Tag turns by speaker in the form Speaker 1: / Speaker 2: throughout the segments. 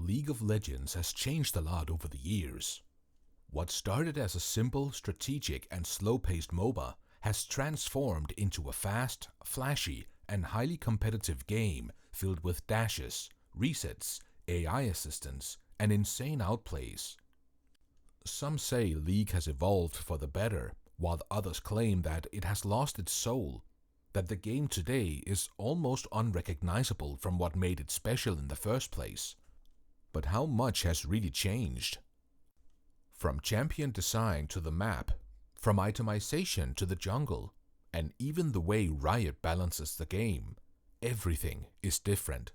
Speaker 1: League of Legends has changed a lot over the years. What started as a simple, strategic and slow-paced MOBA has transformed into a fast, flashy and highly competitive game filled with dashes, resets, AI assistance and insane outplays. Some say League has evolved for the better, while others claim that it has lost its soul, that the game today is almost unrecognizable from what made it special in the first place. But how much has really changed? From champion design to the map, from itemization to the jungle, and even the way Riot balances the game, everything is different.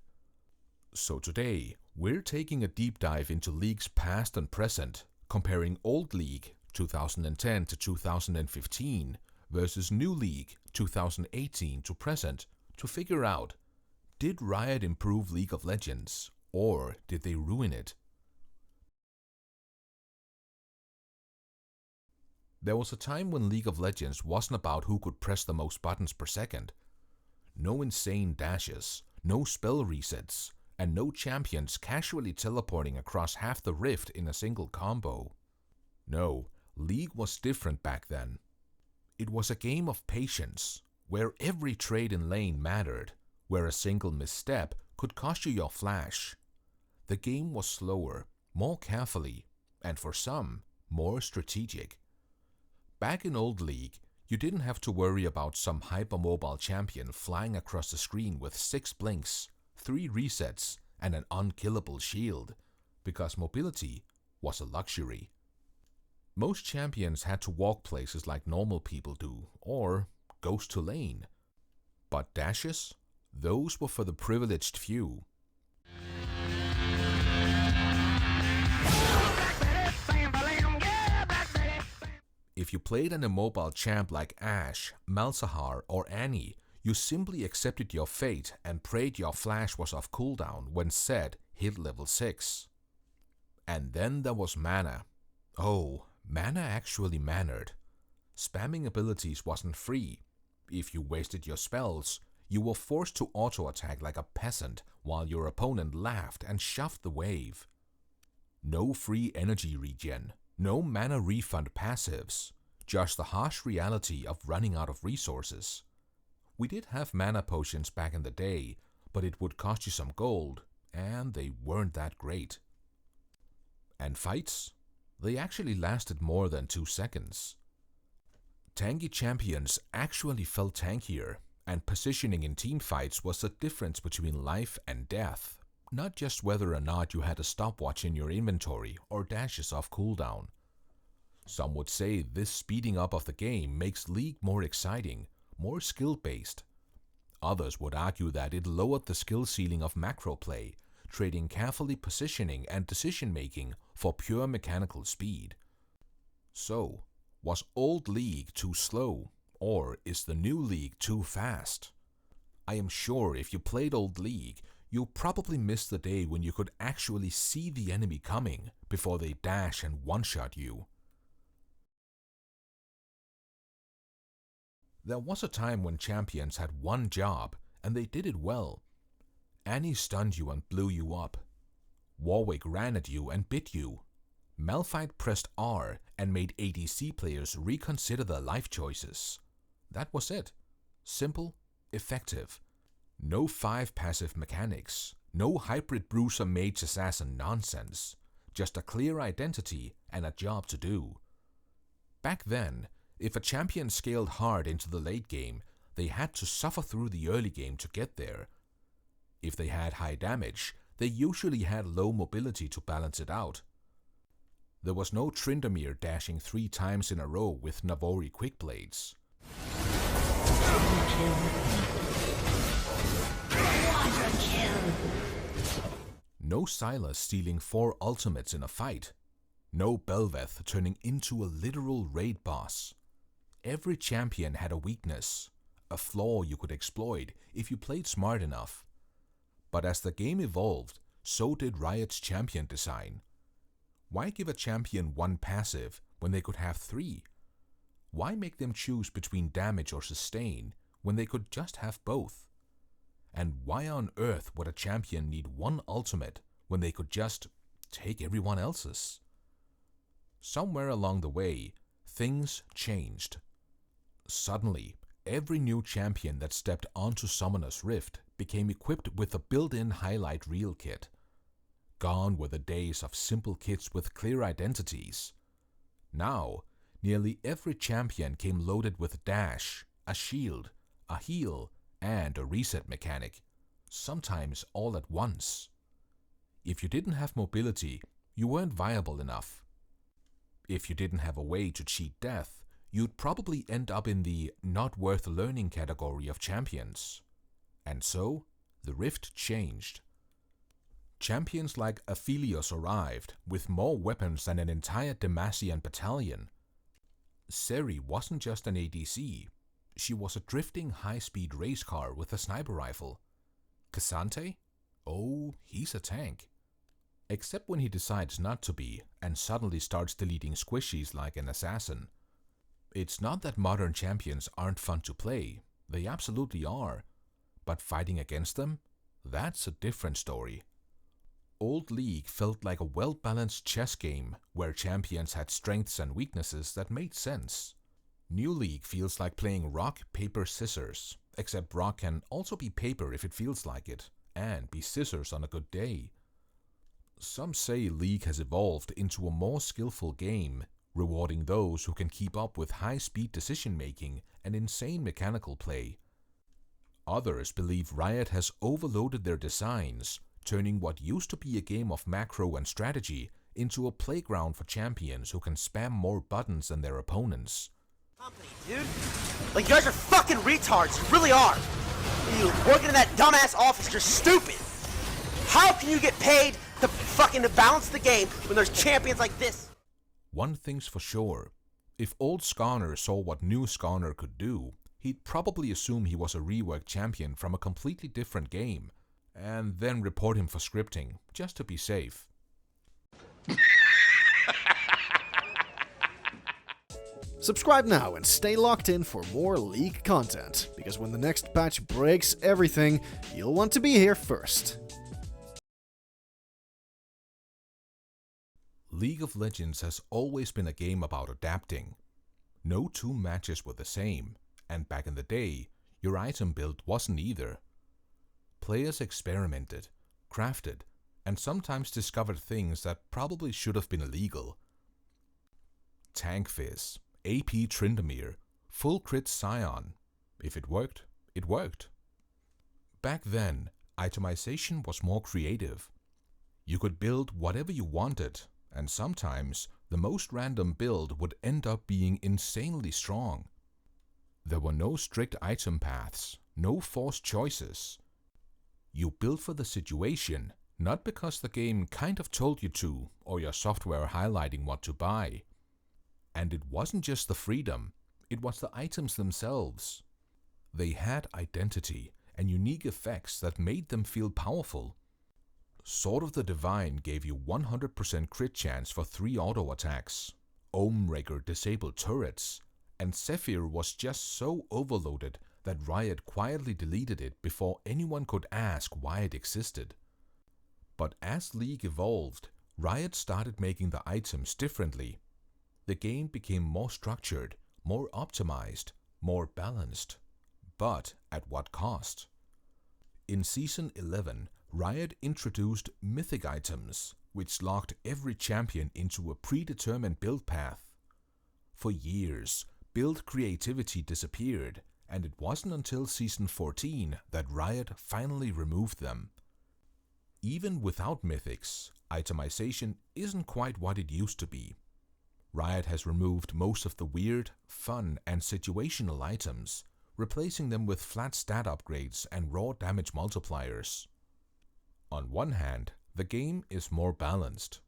Speaker 1: So today, we're taking a deep dive into League's past and present, comparing old League 2010 to 2015 versus new League 2018 to present to figure out, did Riot improve League of Legends or did they ruin it? There was a time when League of Legends wasn't about who could press the most buttons per second. No insane dashes, no spell resets, and no champions casually teleporting across half the rift in a single combo. No, League was different back then. It was a game of patience, where every trade in lane mattered, where a single misstep could cost you your flash. The game was slower, more carefully, and for some, more strategic. Back in old League, you didn't have to worry about some hypermobile champion flying across the screen with 6 blinks, 3 resets, and an unkillable shield, because mobility was a luxury. Most champions had to walk places like normal people do, or ghost to lane. But dashes? Those were for the privileged few. If you played an immobile champ like Ashe, Malzahar or Annie, you simply accepted your fate and prayed your flash was off cooldown when Zed hit level 6. And then there was mana. Oh, mana actually mattered. Spamming abilities wasn't free. If you wasted your spells, you were forced to auto-attack like a peasant while your opponent laughed and shoved the wave. No free energy regen, no mana refund passives, just the harsh reality of running out of resources. We did have mana potions back in the day, but it would cost you some gold, and they weren't that great. And fights? They actually lasted more than 2 seconds. Tanky champions actually felt tankier, and positioning in teamfights was the difference between life and death, not just whether or not you had a stopwatch in your inventory or dashes off cooldown. Some would say this speeding up of the game makes League more exciting, more skill-based. Others would argue that it lowered the skill ceiling of macro play, trading carefully positioning and decision-making for pure mechanical speed. So, was old League too slow, or is the new League too fast? I am sure if you played old League, you probably missed the day when you could actually see the enemy coming before they dash and one-shot you. There was a time when champions had one job, and they did it well. Annie stunned you and blew you up. Warwick ran at you and bit you. Malphite pressed R and made ADC players reconsider their life choices. That was it. Simple, effective. No 5 passive mechanics. No hybrid bruiser mage assassin nonsense. Just a clear identity and a job to do. Back then, if a champion scaled hard into the late game, they had to suffer through the early game to get there. If they had high damage, they usually had low mobility to balance it out. There was no Tryndamere dashing 3 times in a row with Navori quickblades. No Sylas stealing 4 ultimates in a fight. No Belveth turning into a literal raid boss. Every champion had a weakness, a flaw you could exploit if you played smart enough. But as the game evolved, so did Riot's champion design. Why give a champion 1 passive when they could have 3? Why make them choose between damage or sustain when they could just have both? And why on earth would a champion need 1 ultimate when they could just take everyone else's. Somewhere along the way, things changed. Suddenly, every new champion that stepped onto Summoner's Rift became equipped with a built-in highlight reel kit. Gone were the days of simple kits with clear identities. Now, nearly every champion came loaded with a dash, a shield, a heal, and a reset mechanic, sometimes all at once. If you didn't have mobility, you weren't viable enough. If you didn't have a way to cheat death, you'd probably end up in the not worth learning category of champions. And so, the Rift changed. Champions like Aphelios arrived, with more weapons than an entire Demacian battalion. Seri wasn't just an ADC, she was a drifting high-speed race car with a sniper rifle. Cassante? Oh, he's a tank. Except when he decides not to be, and suddenly starts deleting squishies like an assassin. It's not that modern champions aren't fun to play, they absolutely are. But fighting against them? That's a different story. Old League felt like a well-balanced chess game where champions had strengths and weaknesses that made sense. New League feels like playing rock, paper, scissors, except rock can also be paper if it feels like it, and be scissors on a good day. Some say League has evolved into a more skillful game, rewarding those who can keep up with high-speed decision-making and insane mechanical play. Others believe Riot has overloaded their designs, turning what used to be a game of macro and strategy into a playground for champions who can spam more buttons than their opponents.
Speaker 2: Company, dude. Like, you guys are fucking retards. You really are. You working in that dumbass office, you're stupid. How can you get paid to balance the game when there's champions like this?
Speaker 1: One thing's for sure. If old Skarner saw what new Skarner could do, he'd probably assume he was a reworked champion from a completely different game, and then report him for scripting, just to be safe.
Speaker 3: Subscribe now and stay locked in for more League content, because when the next patch breaks everything, you'll want to be here first.
Speaker 1: League of Legends has always been a game about adapting. No two matches were the same, and back in the day, your item build wasn't either. Players experimented, crafted, and sometimes discovered things that probably should have been illegal. Tank Fizz, AP Tryndamere, full crit Scion. If it worked, it worked. Back then, itemization was more creative. You could build whatever you wanted, and sometimes the most random build would end up being insanely strong. There were no strict item paths, no forced choices. You built for the situation, not because the game kind of told you to, or your software highlighting what to buy. And it wasn't just the freedom, it was the items themselves. They had identity and unique effects that made them feel powerful. Sword of the Divine gave you 100% crit chance for 3 auto attacks, Oathbreaker disabled turrets, and Zephyr was just so overloaded that Riot quietly deleted it before anyone could ask why it existed. But as League evolved, Riot started making the items differently. The game became more structured, more optimized, more balanced. But at what cost? In Season 11, Riot introduced mythic items, which locked every champion into a predetermined build path. For years, build creativity disappeared, and it wasn't until Season 14 that Riot finally removed them. Even without mythics, itemization isn't quite what it used to be. Riot has removed most of the weird, fun, and situational items, replacing them with flat stat upgrades and raw damage multipliers. On one hand, the game is more balanced.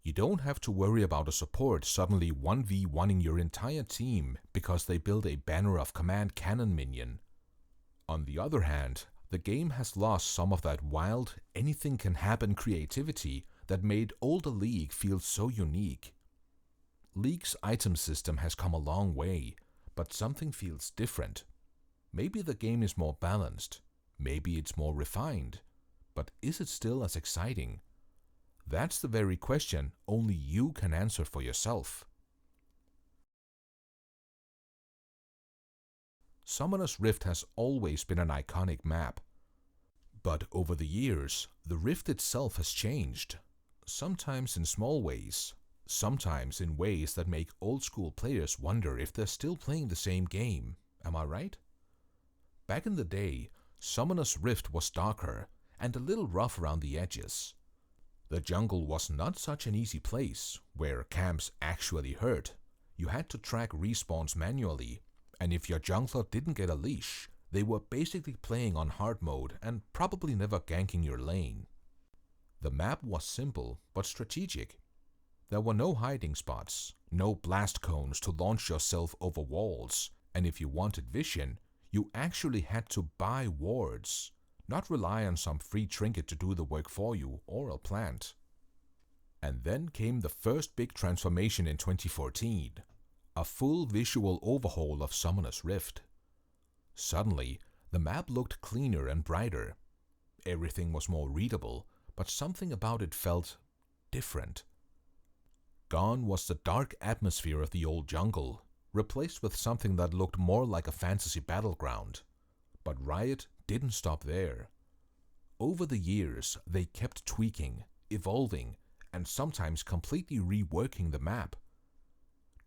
Speaker 1: You don't have to worry about a support suddenly 1v1ing your entire team because they build a banner of command cannon minion. On the other hand, the game has lost some of that wild, anything-can-happen creativity that made older League feel so unique. League's item system has come a long way, but something feels different. Maybe the game is more balanced, maybe it's more refined, but is it still as exciting? That's the very question only you can answer for yourself. Summoner's Rift has always been an iconic map. But over the years, the Rift itself has changed. Sometimes in small ways, sometimes in ways that make old-school players wonder if they're still playing the same game. Am I right? Back in the day, Summoner's Rift was darker and a little rough around the edges. The jungle was not such an easy place where camps actually hurt. You had to track respawns manually, and if your jungler didn't get a leash, they were basically playing on hard mode and probably never ganking your lane. The map was simple but strategic. There were no hiding spots, no blast cones to launch yourself over walls, and if you wanted vision, you actually had to buy wards, not rely on some free trinket to do the work for you or a plant. And then came the first big transformation in 2014, a full visual overhaul of Summoner's Rift. Suddenly, the map looked cleaner and brighter. Everything was more readable, but something about it felt different. Gone was the dark atmosphere of the old jungle, replaced with something that looked more like a fantasy battleground. But Riot didn't stop there. Over the years, they kept tweaking, evolving, and sometimes completely reworking the map.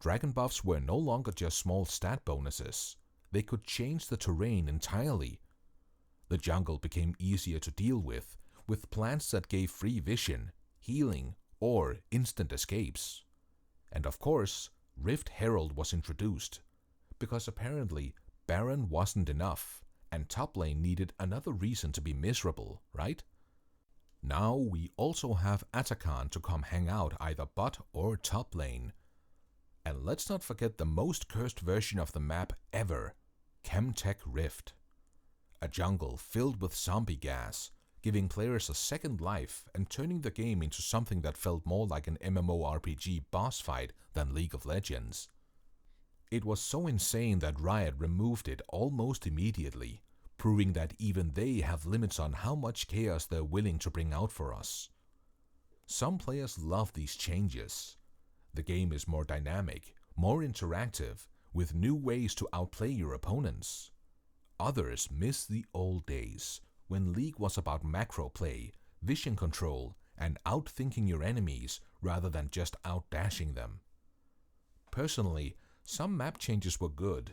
Speaker 1: Dragon buffs were no longer just small stat bonuses. They could change the terrain entirely. The jungle became easier to deal with plants that gave free vision, healing, or instant escapes. And of course, Rift Herald was introduced, because apparently Baron wasn't enough, and top lane needed another reason to be miserable, right? Now we also have Atakan to come hang out either bot or top lane. And let's not forget the most cursed version of the map ever, Chemtech Rift. A jungle filled with zombie gas, giving players a second life and turning the game into something that felt more like an MMORPG boss fight than League of Legends. It was so insane that Riot removed it almost immediately, proving that even they have limits on how much chaos they're willing to bring out for us. Some players love these changes. The game is more dynamic, more interactive, with new ways to outplay your opponents. Others miss the old days, when League was about macro play, vision control, and outthinking your enemies rather than just outdashing them. Personally, some map changes were good,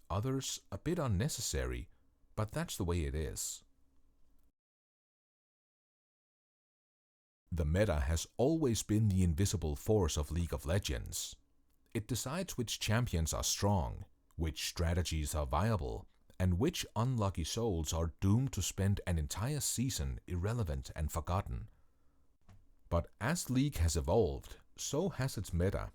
Speaker 1: others a bit unnecessary, but that's the way it is. The meta has always been the invisible force of League of Legends. It decides which champions are strong, which strategies are viable, and which unlucky souls are doomed to spend an entire season irrelevant and forgotten. But as League has evolved, so has its meta,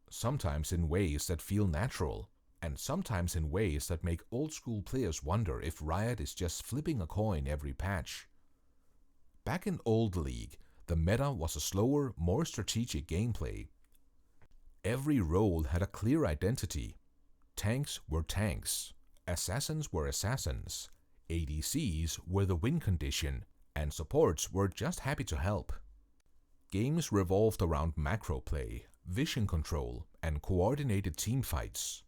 Speaker 1: sometimes in ways that feel natural, and sometimes in ways that make old-school players wonder if Riot is just flipping a coin every patch. Back in old League, the meta was a slower, more strategic gameplay. Every role had a clear identity. Tanks were tanks, assassins were assassins, ADCs were the win condition, and supports were just happy to help. Games revolved around macro play, vision control, and coordinated teamfights.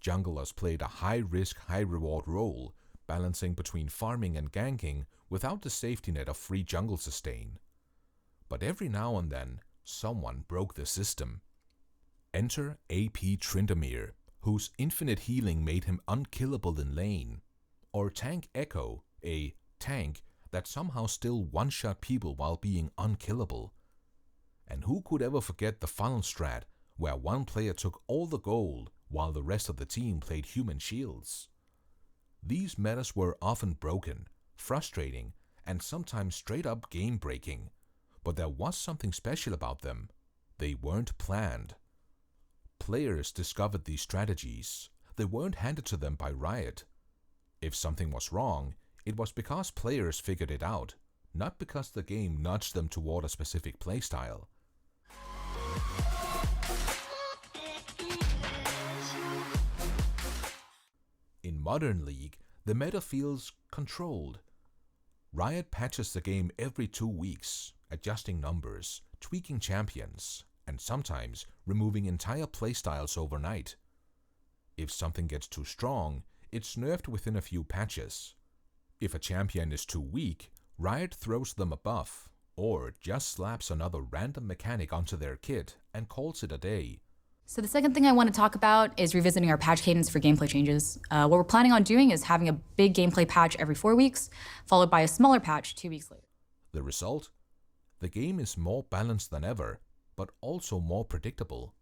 Speaker 1: Junglers played a high-risk, high-reward role, balancing between farming and ganking without the safety net of free jungle sustain. But every now and then, someone broke the system. Enter AP Tryndamere, whose infinite healing made him unkillable in lane. Or Tank Echo, a tank that somehow still one-shot people while being unkillable. And who could ever forget the funnel strat, where one player took all the gold while the rest of the team played human shields? These metas were often broken, frustrating, and sometimes straight up game-breaking. But there was something special about them. They weren't planned. Players discovered these strategies. They weren't handed to them by Riot. If something was wrong, it was because players figured it out, not because the game nudged them toward a specific playstyle. In modern League, the meta feels controlled. Riot patches the game every 2 weeks, adjusting numbers, tweaking champions, and sometimes removing entire playstyles overnight. If something gets too strong, it's nerfed within a few patches. If a champion is too weak, Riot throws them a buff, or just slaps another random mechanic onto their kit and calls it a day.
Speaker 4: So the second thing I want to talk about is revisiting our patch cadence for gameplay changes. What we're planning on doing is having a big gameplay patch every 4 weeks, followed by a smaller patch 2 weeks later.
Speaker 1: The result? The game is more balanced than ever, but also more predictable.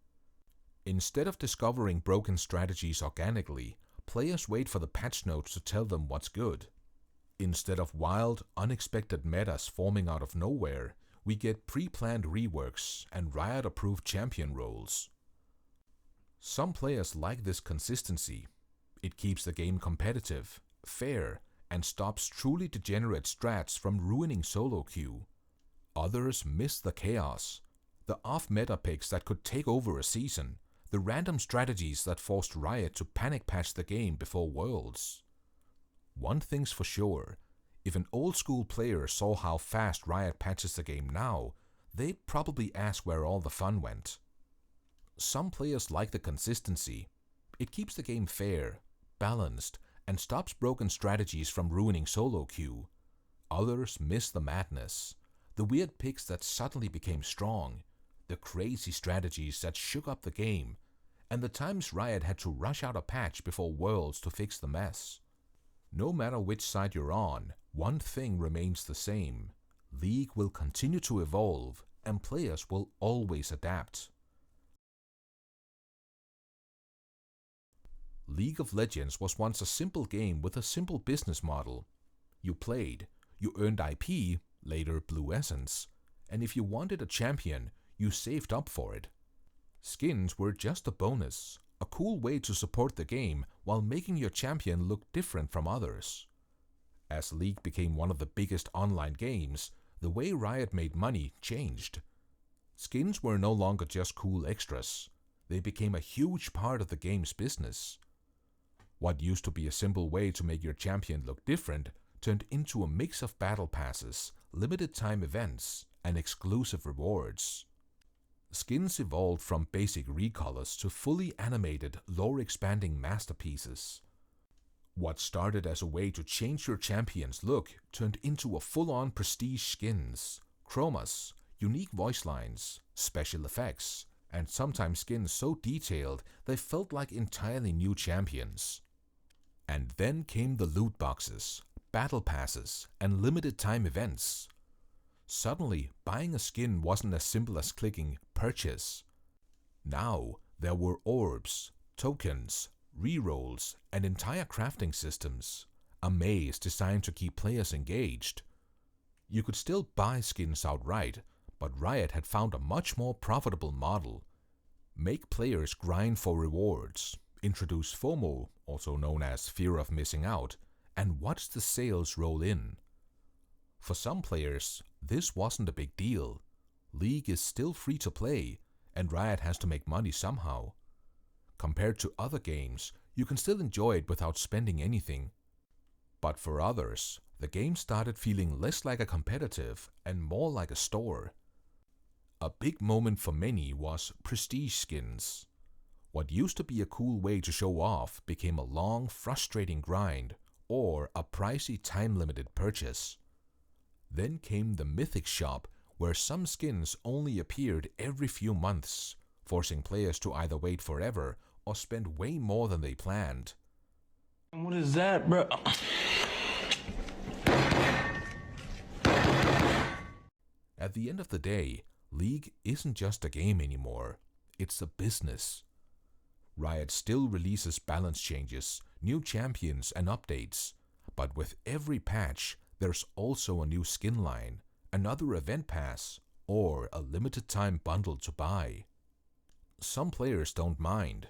Speaker 1: Instead of discovering broken strategies organically, players wait for the patch notes to tell them what's good. Instead of wild, unexpected metas forming out of nowhere, we get pre-planned reworks and Riot-approved champion roles. Some players like this consistency. It keeps the game competitive, fair, and stops truly degenerate strats from ruining solo queue. Others miss the chaos, the off-meta picks that could take over a season, the random strategies that forced Riot to panic patch the game before Worlds. One thing's for sure, if an old-school player saw how fast Riot patches the game now, they'd probably ask where all the fun went. Some players like the consistency. It keeps the game fair, balanced, and stops broken strategies from ruining solo queue. Others miss the madness, the weird picks that suddenly became strong, the crazy strategies that shook up the game, and the times Riot had to rush out a patch before Worlds to fix the mess. No matter which side you're on, one thing remains the same. League will continue to evolve, and players will always adapt. League of Legends was once a simple game with a simple business model. You played, you earned IP, later Blue Essence, and if you wanted a champion, you saved up for it. Skins were just a bonus, a cool way to support the game while making your champion look different from others. As League became one of the biggest online games, the way Riot made money changed. Skins were no longer just cool extras. They became a huge part of the game's business. What used to be a simple way to make your champion look different turned into a mix of battle passes, limited time events, and exclusive rewards. Skins evolved from basic recolors to fully animated, lore-expanding masterpieces. What started as a way to change your champion's look turned into a full-on prestige skins, chromas, unique voice lines, special effects, and sometimes skins so detailed they felt like entirely new champions. And then came the loot boxes, battle passes, and limited time events. Suddenly, buying a skin wasn't as simple as clicking purchase. Now, there were orbs, tokens, rerolls, and entire crafting systems, a maze designed to keep players engaged. You could still buy skins outright, but Riot had found a much more profitable model. Make players grind for rewards, introduce FOMO, also known as fear of missing out, and watch the sales roll in. For some players, this wasn't a big deal. League is still free to play, and Riot has to make money somehow. Compared to other games, you can still enjoy it without spending anything. But for others, the game started feeling less like a competitive and more like a store. A big moment for many was prestige skins. What used to be a cool way to show off became a long, frustrating grind or a pricey time-limited purchase. Then came the Mythic shop, where some skins only appeared every few months, forcing players to either wait forever or spend way more than they planned.
Speaker 5: What is that, bro?
Speaker 1: At the end of the day, League isn't just a game anymore, it's a business. Riot still releases balance changes, new champions, and updates, but with every patch, there's also a new skin line, another event pass, or a limited time bundle to buy. Some players don't mind.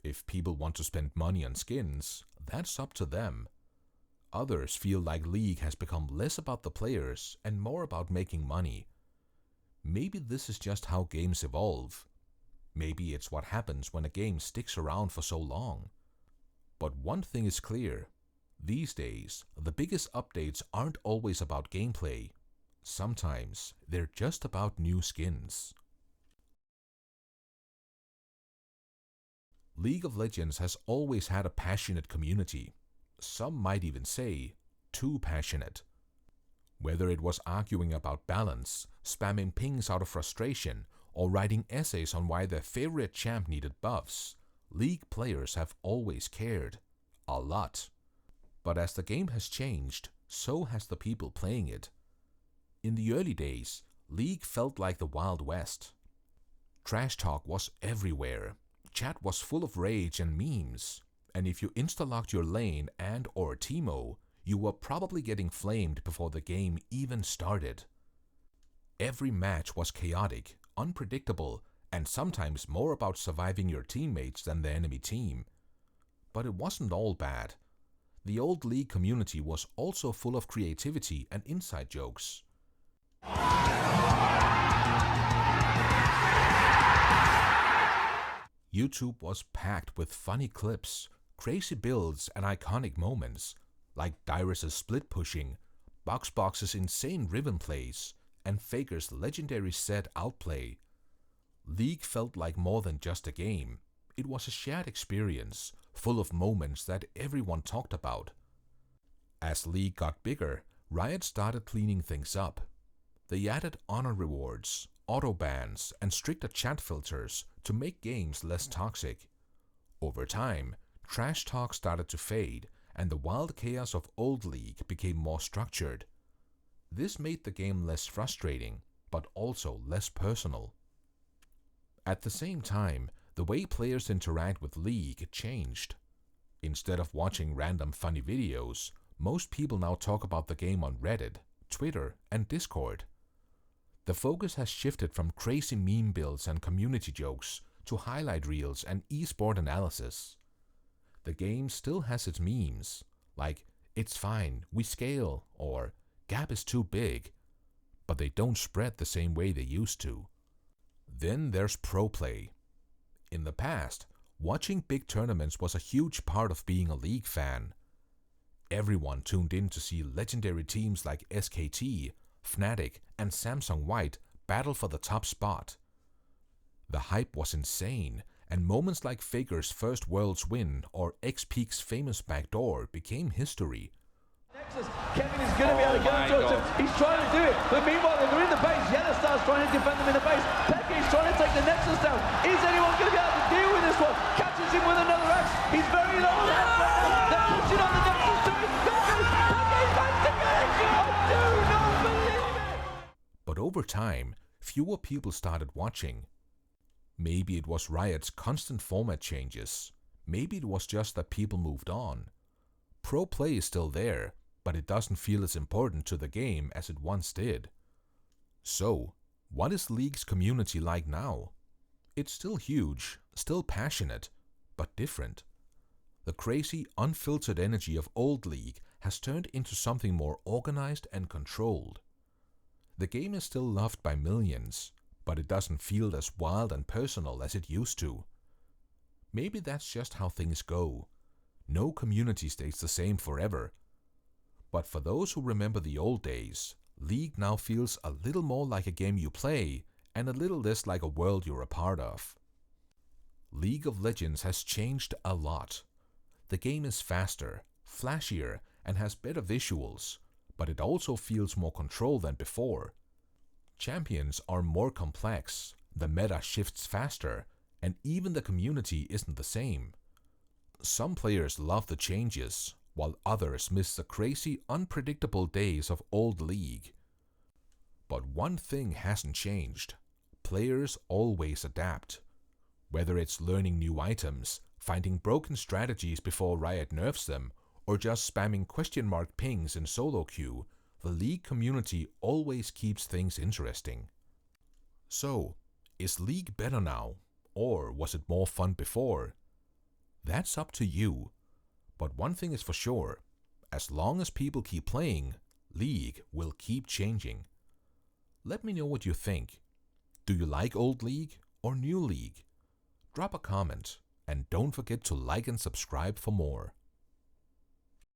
Speaker 1: If people want to spend money on skins, that's up to them. Others feel like League has become less about the players and more about making money. Maybe this is just how games evolve. Maybe it's what happens when a game sticks around for so long. But one thing is clear. These days, the biggest updates aren't always about gameplay. Sometimes they're just about new skins. League of Legends has always had a passionate community. Some might even say, too passionate. Whether it was arguing about balance, spamming pings out of frustration, or writing essays on why their favorite champ needed buffs, League players have always cared. A lot. But as the game has changed, so has the people playing it. In the early days, League felt like the Wild West. Trash talk was everywhere. Chat was full of rage and memes. And if you insta-locked your lane and or Teemo, you were probably getting flamed before the game even started. Every match was chaotic, unpredictable, and sometimes more about surviving your teammates than the enemy team. But it wasn't all bad. The old League community was also full of creativity and inside jokes. YouTube was packed with funny clips, crazy builds, and iconic moments, like Dyrus' split pushing, Boxbox's insane ribbon plays, and Faker's legendary set outplay. League felt like more than just a game. It was a shared experience, full of moments that everyone talked about. As League got bigger, Riot started cleaning things up. They added honor rewards, auto bans, and stricter chat filters to make games less toxic. Over time, trash talk started to fade, and the wild chaos of old League became more structured. This made the game less frustrating, but also less personal. At the same time, the way players interact with League changed. Instead of watching random funny videos, most people now talk about the game on Reddit, Twitter, and Discord. The focus has shifted from crazy meme builds and community jokes to highlight reels and esport analysis. The game still has its memes, like "It's fine, we scale" or "Gap is too big," but they don't spread the same way they used to. Then there's pro play. In the past, watching big tournaments was a huge part of being a League fan. Everyone tuned in to see legendary teams like SKT, Fnatic, and Samsung White battle for the top spot. The hype was insane, and moments like Faker's first Worlds win or X-Peak's famous backdoor became history.
Speaker 6: Nexus, Kevin is going to be able to get towards him. He's trying to do it, but meanwhile they're in the base. Yellowstar's trying to defend them in the base. Pekka is trying to take the Nexus down. Is anyone going to be able to deal with this one? Catches him with another axe. He's very low on that. They're pushing on the Nexus to his Pekka managed to get it. I do not believe it.
Speaker 1: But over time, fewer people started watching. Maybe it was Riot's constant format changes. Maybe it was just that people moved on. Pro play is still there, but it doesn't feel as important to the game as it once did. So, what is League's community like now? It's still huge, still passionate, but different. The crazy, unfiltered energy of old League has turned into something more organized and controlled. The game is still loved by millions, but it doesn't feel as wild and personal as it used to. Maybe that's just how things go. No community stays the same forever. But for those who remember the old days, League now feels a little more like a game you play and a little less like a world you're a part of. League of Legends has changed a lot. The game is faster, flashier, and has better visuals, but it also feels more controlled than before. Champions are more complex, the meta shifts faster, and even the community isn't the same. Some players love the changes, while others miss the crazy, unpredictable days of old League. But one thing hasn't changed. Players always adapt. Whether it's learning new items, finding broken strategies before Riot nerfs them, or just spamming question mark pings in solo queue, the League community always keeps things interesting. So, is League better now, or was it more fun before? That's up to you. But one thing is for sure, as long as people keep playing, League will keep changing. Let me know what you think. Do you like old League or new League? Drop a comment, and don't forget to like and subscribe for more.